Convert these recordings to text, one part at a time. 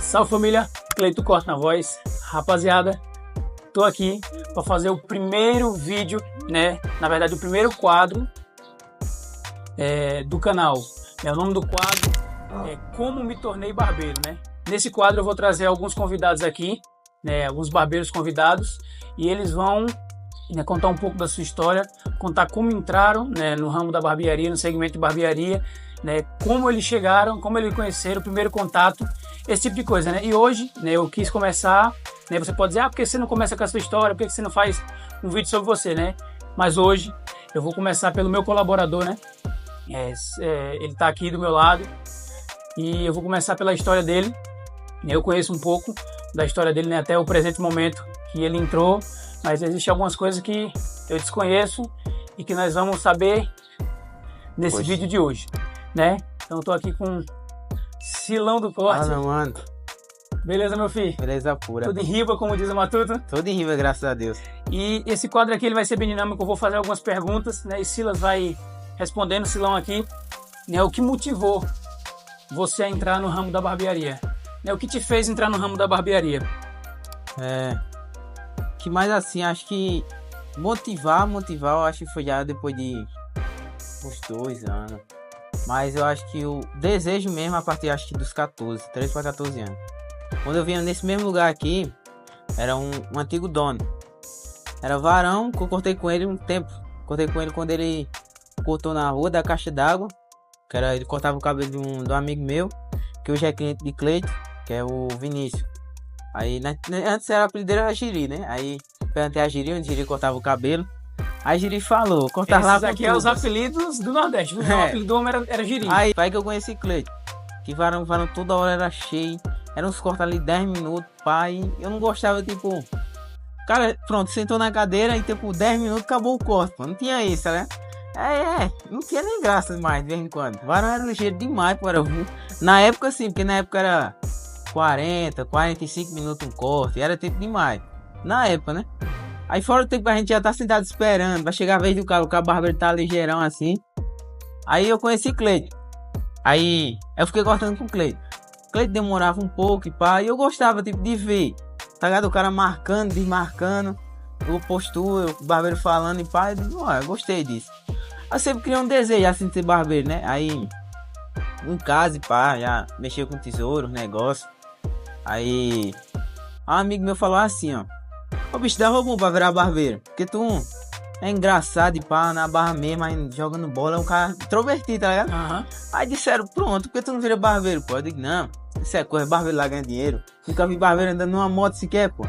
Salve família, Cleito Corte na voz. Rapaziada, tô aqui para fazer o primeiro vídeo, né? Na verdade, o primeiro quadro do canal. O nome do quadro é Como Me Tornei Barbeiro, né? Nesse quadro eu vou trazer alguns convidados aqui, né? Alguns barbeiros convidados, e eles vão contar um pouco da sua história, contar como entraram, né, no ramo da barbearia, no segmento de barbearia, né, como eles chegaram, como eles conheceram, o primeiro contato, esse tipo de coisa, né? E hoje, né, eu quis começar, né, você pode dizer, por que você não começa com a sua história, por que você não faz um vídeo sobre você, né? Mas hoje eu vou começar pelo meu colaborador, né? Ele tá aqui do meu lado e eu vou começar pela história dele. Eu conheço um pouco da história dele, né, até o presente momento que ele entrou, mas existem algumas coisas que eu desconheço e que nós vamos saber nesse vídeo de hoje, né? Então eu tô aqui com Silão do Corte. Fala, mano. Beleza, meu filho? Beleza pura. Tudo em riba, como diz o Matuto. Tudo em riba, graças a Deus. E esse quadro aqui ele vai ser bem dinâmico, eu vou fazer algumas perguntas, né? E Silas vai respondendo, Silão aqui, né? O que motivou você a entrar no ramo da barbearia? Né? O que te fez entrar no ramo da barbearia? Que mais assim, acho que motivar, eu acho que foi já depois de uns 2 anos. Mas eu acho que o desejo mesmo a partir, acho que dos 13 para 14 anos. Quando eu vinha nesse mesmo lugar aqui, era um antigo dono. Era varão, que eu cortei com ele um tempo. Cortei com ele quando ele cortou na rua da caixa d'água. Ele cortava o cabelo de um amigo meu, que hoje é cliente de Cleito, que é o Vinícius. Aí, antes era o apelido dele, era Giri, né? Aí, perguntei a Giri, onde Giri cortava o cabelo. Aí Giri falou, cortar lá com aqui é os apelidos do Nordeste. O apelido do homem era Giri. Aí que eu conheci Cleito. Que varão toda hora era cheio. Era uns cortes ali 10 minutos, pai. Eu não gostava, tipo... O cara, pronto, sentou na cadeira e, tipo, 10 minutos acabou o corte, pô. Não tinha isso, né? Não tinha nem graça mais, de vez em quando. O varão era ligeiro demais, pô. Na época, sim, porque na época era 40, 45 minutos um corte. Era tempo demais. Na época, né? Aí fora o tempo que a gente já tá sentado esperando. Vai chegar a vez do cara, o barbeiro tá ligeirão assim. Aí eu conheci Cleito. Aí eu fiquei cortando com Cleito. Cleito demorava um pouco e pá. E eu gostava, tipo, de ver. Tá ligado? O cara marcando, desmarcando. O postura, o barbeiro falando e pá. Eu gostei disso. Eu sempre criei um desejo assim de ser barbeiro, né? Aí, em casa e pá, já mexeu com tesouro, negócio. Aí, um amigo meu falou assim, ó. Ô bicho, dá roubo pra virar barbeiro. Porque tu é engraçado e pá, na barra mesmo, aí jogando bola, é um cara introvertido, tá ligado? Uhum. Aí disseram, pronto, por que tu não vira barbeiro, pô? Eu digo, não, isso é coisa, barbeiro lá ganha dinheiro. Nunca vi barbeiro andando numa moto sequer, pô.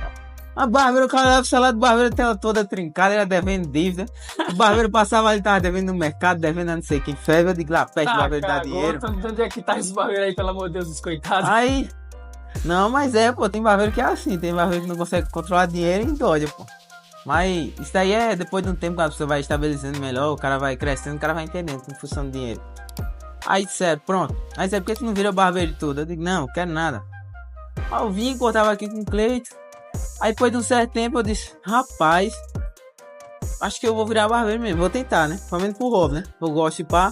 Mas barbeiro, o cara leva o salário do barbeiro, tela toda trincada, ele devendo dívida. O barbeiro passava ali, tava devendo no mercado, devendo a não sei quem, febre, eu digo lá, peste, barbeiro dá dinheiro. Onde é que tá esse barbeiro aí, pelo amor de Deus, os coitados? Aí... Não, mas pô, tem barbeiro que é assim, tem barbeiro que não consegue controlar dinheiro e endoida, pô. Mas isso daí é depois de um tempo que a pessoa vai estabelecendo melhor, o cara vai crescendo, o cara vai entendendo como funciona o dinheiro. Aí disseram, pronto, aí disseram, por que tu não vira barbeiro e tudo? Eu digo, não quero nada. Aí eu vim, cortava aqui com o Cleito. Aí depois de um certo tempo eu disse, rapaz, acho que eu vou virar barbeiro mesmo, vou tentar, né? Pelo menos pro hobby, né? Eu gosto de pá,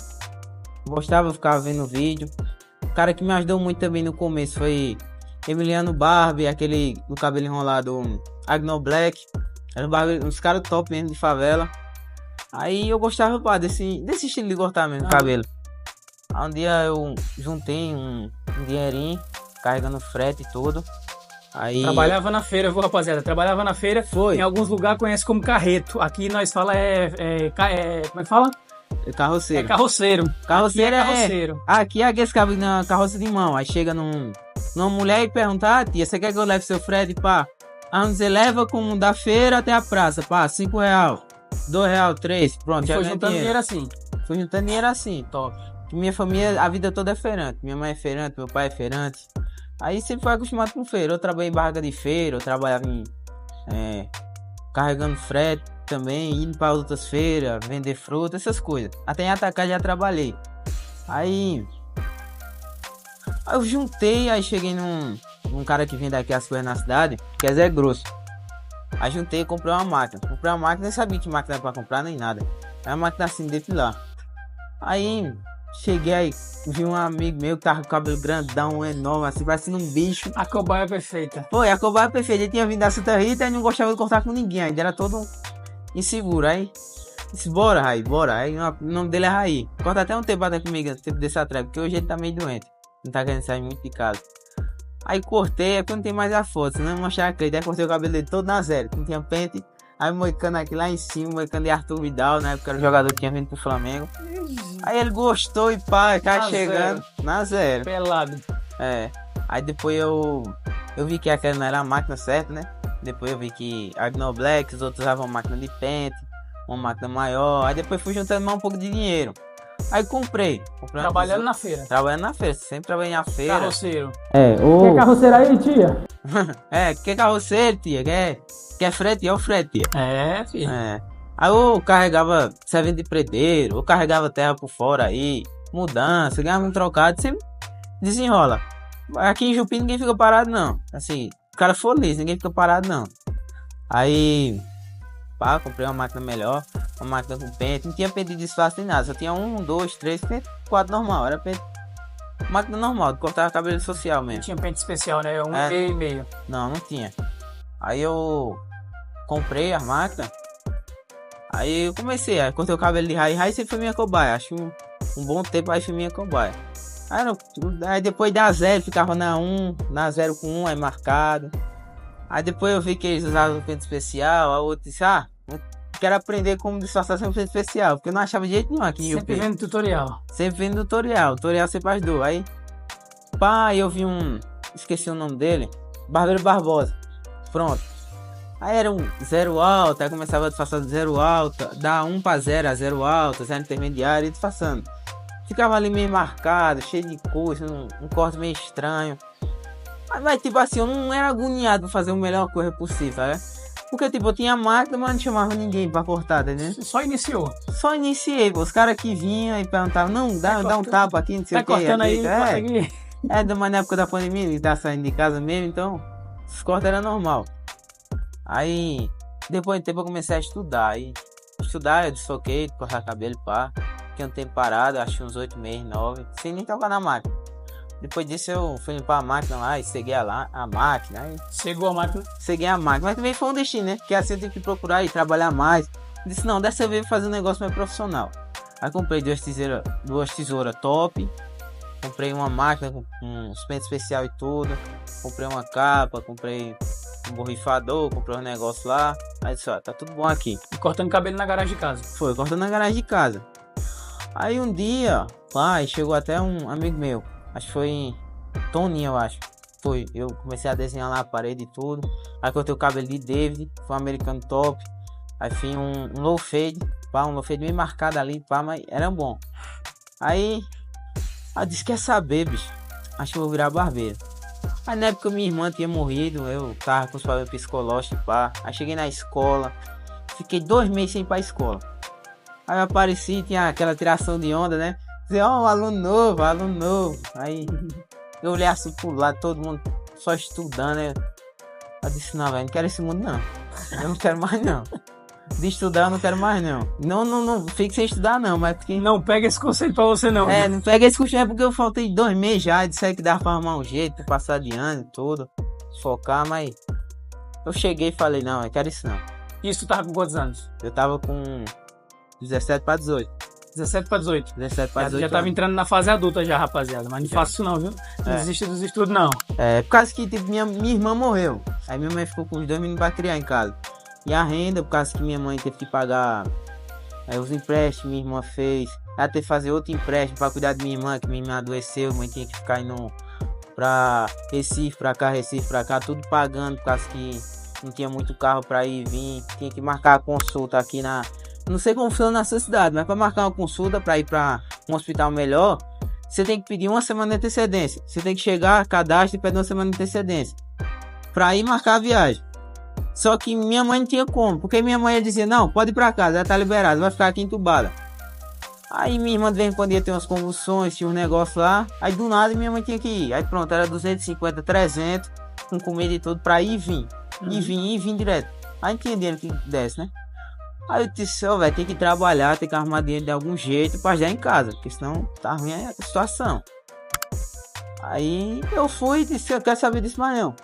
gostava, ficava vendo vídeo. O cara que me ajudou muito também no começo foi Emiliano Barbe, aquele do cabelo enrolado, Agno Black. Era uns caras top mesmo de favela. Aí eu gostava, pá, desse estilo de cortar mesmo, cabelo. Aí um dia eu juntei um dinheirinho, carregando frete e tudo. Aí... Trabalhava na feira, viu, rapaziada? Trabalhava na feira. Foi. Em alguns lugares conhece como carreto. Aqui nós fala como é que fala? Carroceiro. É carroceiro. Carroceiro aqui é carroceiro. Aqui é aqueles cabos na carroça de mão. Aí chega numa mulher e pergunta, tia, você quer que eu leve seu frete, pá? Aí você leva como da feira até a praça, pá, R$5, R$2, 3, pronto, já foi juntando dinheiro assim. Foi juntando dinheiro assim, top. Minha família, a vida toda é feirante. Minha mãe é feirante, meu pai é feirante. Aí sempre foi acostumado com feira. Eu trabalhei em barraca de feira, eu trabalhava carregando frete também, indo para outras feiras, vender fruta, essas coisas. Até em atacar já trabalhei. Aí eu juntei, aí cheguei num cara que vende aqui as coisas na cidade, que é Zé Grosso. Aí juntei e comprei uma máquina. Comprei uma máquina, nem sabia que máquina era pra comprar nem nada. É uma máquina assim, depilar. Aí cheguei aí, vi um amigo meu que tava com o cabelo grandão, enorme, assim, parecendo um bicho. A cobaia perfeita. Foi, a cobaia perfeita. Ele tinha vindo da Santa Rita e não gostava de cortar com ninguém, ainda era todo inseguro. Aí disse, bora, Raí, bora. Aí o nome dele é Raí. Corta até um tempo até comigo, tempo desse atrás, porque hoje ele tá meio doente. Não tá querendo sair muito de casa. Aí cortei, é porque não tem mais a foto, senão eu não mostrar a Cleide. Aí cortei o cabelo dele todo na zero, não tinha pente. Aí moicano aqui lá em cima, moicano de Arthur Vidal, na época era o jogador que tinha vindo pro Flamengo. Aí ele gostou e pá, tá chegando na zero. Pelado. É. Aí depois eu vi que aquela não era a máquina certa, né? Depois eu vi que a Gno Black, os outros usavam máquina de pente, uma máquina maior. Aí depois fui juntando mais um pouco de dinheiro. Aí comprei. Trabalhando na feira. Trabalhando na feira, sempre trabalhei na feira. Carroceiro. É, Quer carroceiro aí, tia? quer carroceiro, tia? Quer frete? É o frete, tia. É, filho. É. Aí eu carregava servente de predeiro, eu carregava terra por fora aí, mudança, ganhava um trocado, sempre desenrola. Aqui em Jupi ninguém fica parado não. Assim, o cara for liso, ninguém fica parado não. Aí, pá, comprei uma máquina melhor, uma máquina com pente, não tinha pente de disfarce nem nada, só tinha 1, 2, 3, pente 4 normal, era pente. Máquina normal, de cortar cabelo social mesmo. Não tinha pente especial, né? E meio. Não tinha. Aí eu comprei a máquina. Aí eu comecei, aí cortei o cabelo de Raí. Raí sempre foi minha cobaia. Acho um bom tempo aí foi minha cobaia. Aí depois da zero, ficava na 1, na 0 com 1, aí marcado. Aí depois eu vi que eles usavam o pente especial. A outra disse, quero aprender como disfarçar sem pente especial. Porque eu não achava de jeito nenhum aqui. Sempre vendo tutorial. Sempre vendo tutorial. Tutorial sempre ajudou. Aí, pá, eu vi esqueci o nome dele. Barbeiro Barbosa. Pronto. Aí era um 0 alto, aí começava a disfarçar de 0 alto, dá 1 para 0, a 0 alto, 0 intermediário, e disfarçando. Ficava ali meio marcado, cheio de coisa, um corte meio estranho. Mas tipo assim, eu não era agoniado pra fazer a melhor coisa possível, né? Porque tipo, eu tinha máquina, mas não chamava ninguém pra cortar, né? Só iniciou. Só iniciei, pô. Os caras que vinham e perguntavam, não, dá um tapa aqui, não sei o que. Tá cortando aí, mas na época da pandemia, ele tá saindo de casa mesmo, então os cortes eram normal. Aí, depois de tempo eu comecei a estudar. Aí, eu desfoquei, cortar cabelo, pá. Fiquei um tempo parado, acho que uns 8 meses, 9, sem nem tocar na máquina. Depois disso eu fui limpar a máquina lá e ceguei a máquina. Aí, Cegou a máquina? Ceguei a máquina, mas também foi um destino, né? Porque assim eu tive que procurar e trabalhar mais. Disse, não, dessa vez eu vou fazer um negócio mais profissional. Aí comprei duas tesouras top. Comprei uma máquina com um pente especial e tudo. Comprei uma capa, comprei um borrifador, comprei um negócio lá. Aí disse, tá tudo bom aqui. E cortando cabelo na garagem de casa? Foi, cortando na garagem de casa. Aí um dia, pai, chegou até um amigo meu. Acho que foi Toninho, eu acho. Foi, eu comecei a desenhar lá na parede e tudo. Aí cortei o cabelo de David, foi um americano top. Aí fiz um low fade, pá, um low fade bem marcado ali, pá, mas era bom. Aí eu disse, quer saber, bicho? Acho que eu vou virar barbeiro. Aí na época minha irmã tinha morrido, eu tava com os problemas psicológicos, pá. Aí cheguei na escola, fiquei 2 meses sem ir pra escola. Aí eu apareci, tinha aquela tiração de onda, né? Dizer, um aluno novo. Aí eu olhei assim pro lado, todo mundo só estudando, né? Eu disse, não, velho, não quero esse mundo não. Eu não quero mais não. De estudar eu não quero mais não. Não fique sem estudar não, mas porque... Não pega esse conselho pra você não. Não pega esse conselho porque eu faltei 2 meses já. Disse que dava pra arrumar um jeito, pra passar de ano e tudo. Focar, mas... Eu cheguei e falei, não, eu quero isso não. Isso tu tava com quantos anos? Eu tava com 17 pra 18. 17 pra 18. 17 pra 18 já tava entrando na fase adulta já, rapaziada. Mas não faço isso não, viu? Não desiste dos estudos não. Por causa que tipo, minha irmã morreu. Aí minha mãe ficou com os 2 meninos pra criar em casa. E a renda, por causa que minha mãe teve que pagar os empréstimos, minha irmã fez. Ela teve que fazer outro empréstimo pra cuidar de minha irmã, que minha irmã adoeceu. Minha mãe tinha que ficar indo pra Recife, pra cá, tudo pagando, por causa que não tinha muito carro pra ir e vir. Tinha que marcar a consulta aqui na... Não sei como funciona na sua cidade, mas pra marcar uma consulta pra ir pra um hospital melhor, você tem que pedir 1 semana de antecedência. Você tem que chegar, cadastro e pedir 1 semana de antecedência pra ir marcar a viagem. Só que minha mãe não tinha como, porque minha mãe ia dizer, não, pode ir pra casa, ela tá liberada, vai ficar aqui entubada. Aí minha irmã de vez em quando ia ter umas convulsões, tinha um negócio lá, aí do nada minha mãe tinha que ir. Aí pronto, era 250, 300, com comida e tudo, pra ir e vir. E vir direto. Aí não tinha dinheiro que desse, né? Aí eu disse, ó, velho, tem que trabalhar, tem que arrumar dinheiro de algum jeito pra ajudar em casa, porque senão tá ruim a situação. Aí eu fui e disse, eu quero saber disso mais não.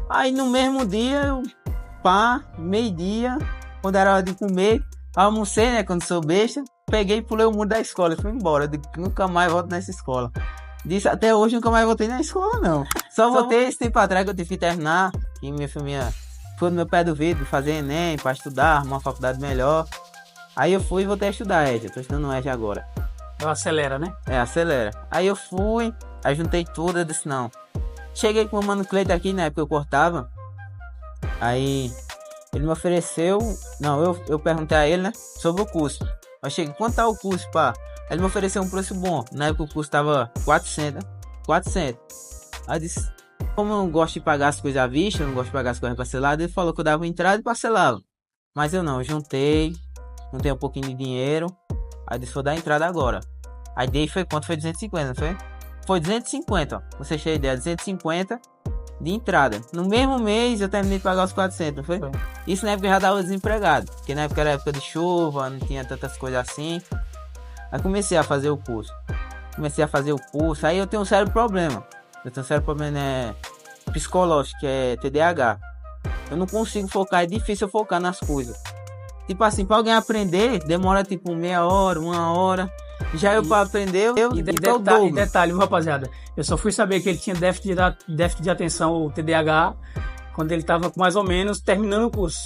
Aí no mesmo dia, meio-dia, quando era hora de comer, almocei, né, quando sou besta, peguei e pulei o muro da escola e fui embora. Eu digo, nunca mais volto nessa escola. Disse, até hoje nunca mais voltei na escola, não. Só voltei esse tempo atrás que eu tive que terminar, que minha família foi no meu pé do vidro fazer Enem, pra estudar, arrumar uma faculdade melhor. Aí eu fui e voltei a estudar EJA, tô estudando EJA agora. Então acelera, né? É, acelera. Aí eu fui, aí juntei tudo, eu disse, não. Cheguei com o mano Cleiton aqui, na época eu cortava. Aí ele me ofereceu, não, eu perguntei a ele, né, sobre o curso. Eu cheguei, quanto tá o curso, pá? Ele me ofereceu um preço bom. Na época o curso tava 400. Aí eu disse, como eu não gosto de pagar as coisas à vista, eu não gosto de pagar as coisas parceladas, ele falou que eu dava entrada e parcelava. Mas eu não, eu juntei um pouquinho de dinheiro. Aí eu disse, vou dar entrada agora. Aí dei, foi quanto? Foi 250, não foi? Foi 250, ó. Você cheia ideia, 250 de entrada. No mesmo mês eu terminei de pagar os 400, não foi? Isso na época eu já dava desempregado. Porque na época era época de chuva, não tinha tantas coisas assim. Aí comecei a fazer o curso. Aí eu tenho um sério problema. Psicológico, que é TDAH. Eu não consigo focar, é difícil eu focar nas coisas. Tipo assim, pra alguém aprender, demora tipo meia hora, 1 hora. Já eu pra aprender, detalhe, rapaziada. Eu só fui saber que ele tinha déficit de atenção, ou TDAH, quando ele tava mais ou menos terminando o curso.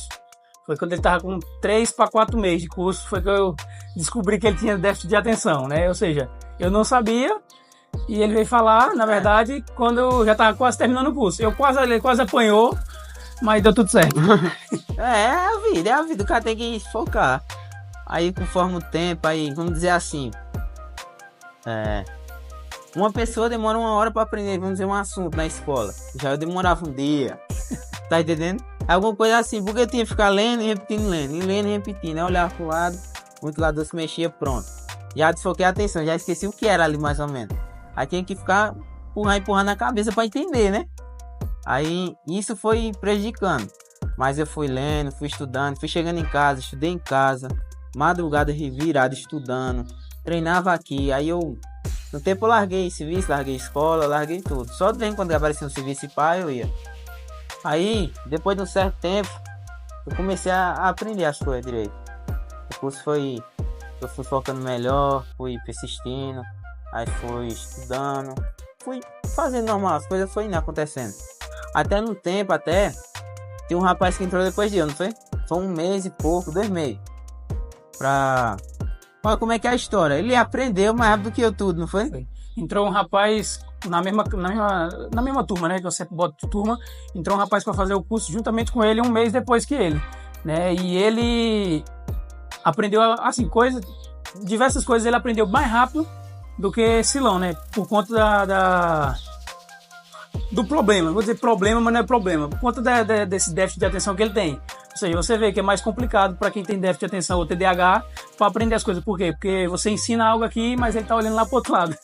Foi quando ele tava com 3 para 4 meses de curso, foi que eu descobri que ele tinha déficit de atenção, né? Ou seja, eu não sabia, e ele veio falar, na verdade, quando eu já tava quase terminando o curso. Ele quase apanhou, mas deu tudo certo. É a vida, o cara tem que focar. Aí conforme o tempo, aí vamos dizer assim, uma pessoa demora 1 hora para aprender, vamos dizer, um assunto na escola. Já eu demorava um dia, tá entendendo? Alguma coisa assim, porque eu tinha que ficar lendo e repetindo, lendo e repetindo. Aí eu olhava pro lado, o ventilador se mexia, pronto. Já desfoquei a atenção, já esqueci o que era ali mais ou menos. Aí tinha que ficar empurrando na cabeça para entender, né? Aí isso foi prejudicando. Mas eu fui lendo, fui estudando, fui chegando em casa, estudei em casa. Madrugada revirada, estudando. Treinava aqui, aí eu... No tempo eu larguei serviço, larguei escola, larguei tudo. Só de vez em quando aparecia um serviço e pá, eu ia. Aí, depois de um certo tempo, eu comecei a aprender as coisas direito. O curso foi... Eu fui focando melhor, fui persistindo. Aí fui estudando. Fui fazendo normal, as coisas foram acontecendo. Até no tempo, tem um rapaz que entrou depois de eu, não foi? Foi 1 mês e pouco, 2 meses. Olha como é que é a história. Ele aprendeu mais rápido que eu tudo, não foi? Entrou um rapaz na mesma turma, né? Que você bota turma. Entrou um rapaz para fazer o curso juntamente com ele 1 mês depois que ele, né? E ele aprendeu, assim, diversas coisas ele aprendeu mais rápido do que Silão, né? Por conta do problema. Vou dizer problema, mas não é problema. Por conta desse déficit de atenção que ele tem. Ou seja, você vê que é mais complicado para quem tem déficit de atenção ou TDAH para aprender as coisas. Por quê? Porque você ensina algo aqui, mas ele tá olhando lá pro outro lado.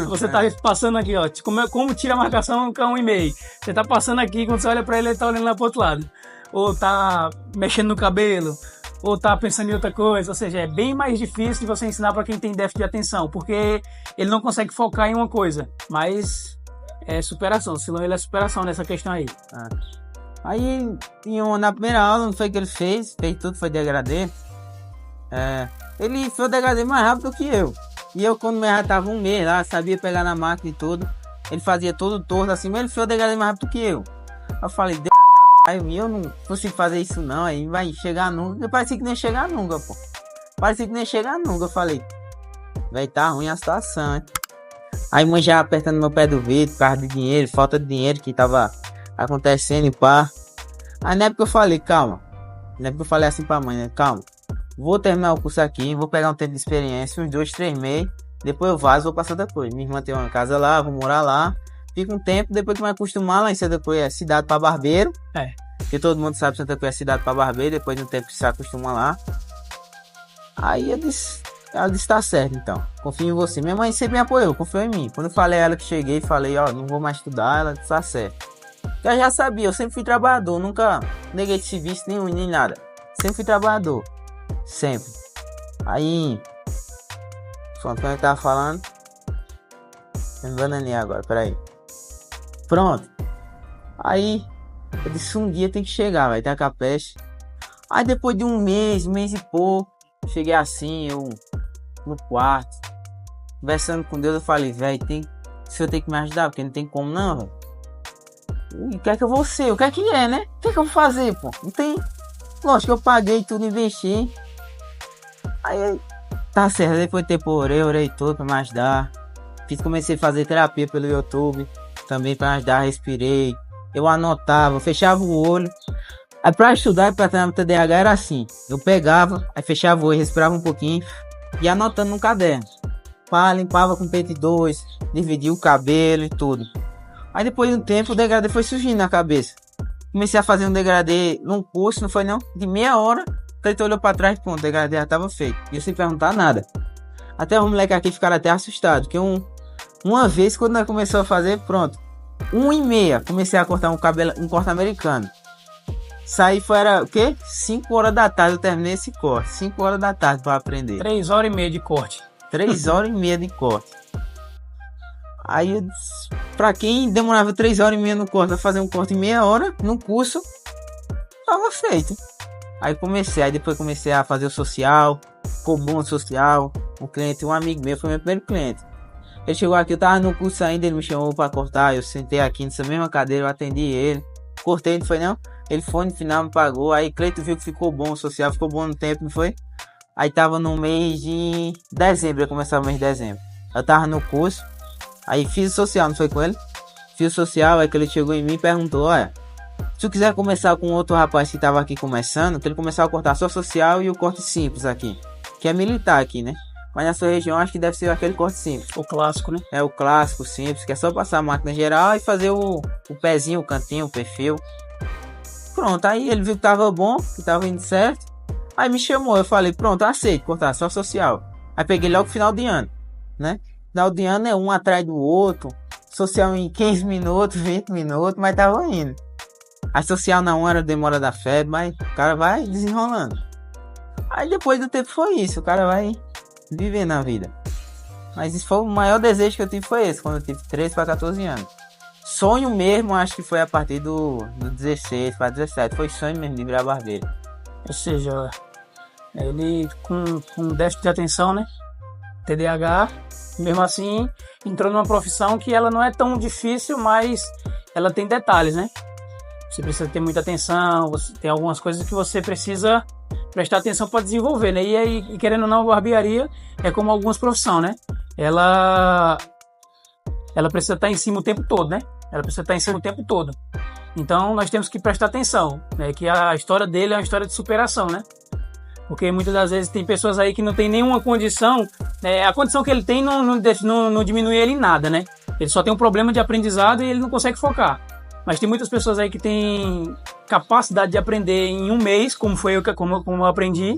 Você tá passando aqui, ó, como tira a marcação com 1,5. Você tá passando aqui, quando você olha para ele tá olhando lá pro outro lado. Ou tá mexendo no cabelo, ou tá pensando em outra coisa. Ou seja, é bem mais difícil de você ensinar para quem tem déficit de atenção, porque ele não consegue focar em uma coisa. Mas é superação, senão ele é superação nessa questão aí. Aí, na primeira aula, não foi que ele fez tudo, foi degradê. Ele fez o degradê mais rápido que eu. E eu, quando já tava 1 mês lá, sabia pegar na máquina e tudo. Ele fazia todo torto assim, mas ele fez o degradê mais rápido que eu. Eu falei, aí eu não consigo fazer isso não, aí vai chegar nunca. Parecia que nem ia chegar nunca, pô. Eu falei, vai tá ruim a situação, hein? Aí mãe já apertando meu pé do vidro por causa de dinheiro, falta de dinheiro que tava acontecendo e pá. Aí na época eu falei, calma. Na época eu falei assim pra mãe, né? Calma. Vou terminar o curso aqui, vou pegar um tempo de experiência, uns 2, 3 meses. Depois eu vazo, vou passar depois. Minha irmã tem uma casa lá, vou morar lá. Fica um tempo, depois que me acostumar lá em Santa Cruz é cidade pra barbeiro. Porque todo mundo sabe que Santa Cruz é cidade pra barbeiro, depois de um tempo que se acostuma lá. Aí ela disse, tá certo então, confio em você. Minha mãe sempre me apoiou, confiou em mim. Quando eu falei a ela que cheguei, falei, ó, não vou mais estudar, ela disse, tá certo. Eu já sabia, eu sempre fui trabalhador, nunca neguei de serviço nenhum, nem nada. Sempre fui trabalhador, sempre. Aí, pronto, como é que tava falando? Eu me bananei agora, peraí. Pronto. Aí, eu disse, um dia tem que chegar, vai ter a peste. Aí depois de um mês e pouco, cheguei assim, eu no quarto, conversando com Deus, eu falei, velho, o senhor tem que me ajudar, porque não tem como não, velho. O que é que eu vou ser? O que é, né? O que é que eu vou fazer, pô? Não tem... Lógico que eu paguei tudo, investi. Aí, tá certo, depois de tempo orei tudo pra me ajudar. Comecei a fazer terapia pelo YouTube, também pra ajudar, respirei. Eu anotava, fechava o olho. Aí pra estudar e pra treinar no TDAH era assim. Eu pegava, aí fechava o olho, respirava um pouquinho e anotando no caderno. Pá, limpava com PT2, dividia o cabelo e tudo. Aí depois de um tempo o degradê foi surgindo na cabeça. Comecei a fazer um degradê num curso, não foi não? De meia hora, o Cleiton olhou pra trás e pronto, o degradê já tava feito. E eu sem perguntar nada. Até os moleques aqui ficaram até assustados. Porque uma vez quando nós começamos a fazer, pronto. 1h30, comecei a cortar um cabelo, um corte americano. Saí era o quê? 5 horas da tarde eu terminei esse corte. 5 horas da tarde pra aprender. 3h30 de corte. 3h30 de corte. Aí, pra quem demorava 3h30 no corte, a fazer um corte em meia hora, no curso, tava feito. Aí depois comecei a fazer o social, ficou bom o social. Um cliente, um amigo meu, foi meu primeiro cliente. Ele chegou aqui, eu tava no curso ainda, ele me chamou pra cortar, eu sentei aqui nessa mesma cadeira, eu atendi ele. Cortei, não foi não? Ele foi no final, me pagou, aí Cleiton viu que ficou bom o social, ficou bom no tempo, não foi? Aí tava no mês de dezembro, eu começava o mês de dezembro. Eu tava no curso, aí fiz o social, não foi com ele? Fiz o social, aí que ele chegou em mim e perguntou, olha, se tu quiser começar com outro rapaz que tava aqui começando, que ele começava a cortar só social e o corte simples aqui, que é militar aqui, né? Mas na sua região acho que deve ser aquele corte simples. O clássico, né? É o clássico, simples, que é só passar a máquina geral e fazer o pezinho, o cantinho, o perfil. Pronto, aí ele viu que tava bom, que tava indo certo. Aí me chamou, eu falei, pronto, aceito cortar só social. Aí peguei logo final de ano, né? Final de ano é um atrás do outro. Social em 15 minutos, 20 minutos, mas tava indo. A social na 1 hora demora da febre, mas o cara vai desenrolando. Aí depois do tempo foi isso, o cara vai viver na vida. Mas isso foi o maior desejo que eu tive, foi esse, quando eu tive 13 para 14 anos. Sonho mesmo, acho que foi a partir do 16 para 17, foi sonho mesmo de virar barbeiro. Ou seja, ele com déficit de atenção, né? TDAH, mesmo assim, entrou numa profissão que ela não é tão difícil, mas ela tem detalhes, né? Você precisa ter muita atenção, tem algumas coisas que você precisa prestar atenção para desenvolver, né? E aí, querendo ou não, a barbearia é como algumas profissões, né? Ela precisa estar em cima o tempo todo, né? Ela precisa estar em cima o tempo todo. Então, nós temos que prestar atenção, né? Que a história dele é uma história de superação, né? Porque muitas das vezes tem pessoas aí que não tem nenhuma condição, né? A condição que ele tem não diminui ele em nada, né? Ele só tem um problema de aprendizado e ele não consegue focar. Mas tem muitas pessoas aí que têm capacidade de aprender em um mês, como foi como eu aprendi.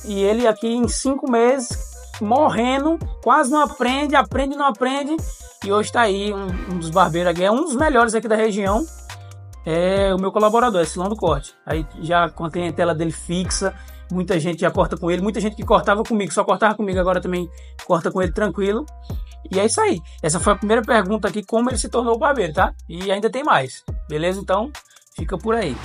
E ele aqui em 5 meses, morrendo, quase não aprende, não aprende. E hoje está aí um dos barbeiros aqui, é um dos melhores aqui da região. É o meu colaborador, é Silão do Corte. Aí já com a clientela dele fixa, muita gente já corta com ele. Muita gente que cortava comigo, só cortava comigo, agora também corta com ele tranquilo. E é isso aí. Essa foi a primeira pergunta aqui, como ele se tornou barbeiro, tá? E ainda tem mais. Beleza? Então, fica por aí.